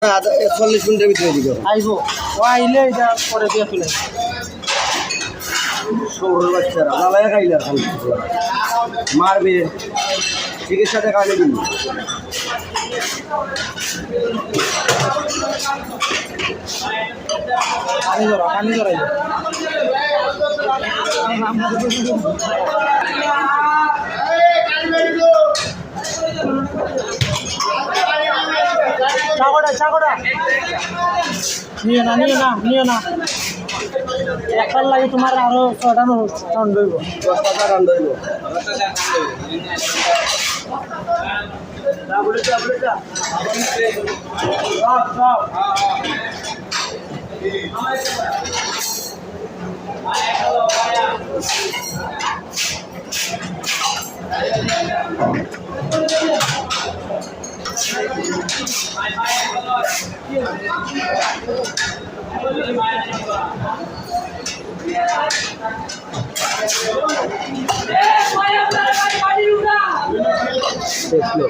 40 মিনিটের ভিতরে দিবে আইবো ও আইলে এটা পরে দিয়ে ফেলে সৌর বাচ্চারা জ্বালায় খাইলে আর খালি মারবে চিকিৎসাতে খাইলে দিন পানি ধরাই চাকরা নিয়ে না একটার লাগে তোমার আরো 6টা টন দইব 10টা রান দইব দেখলো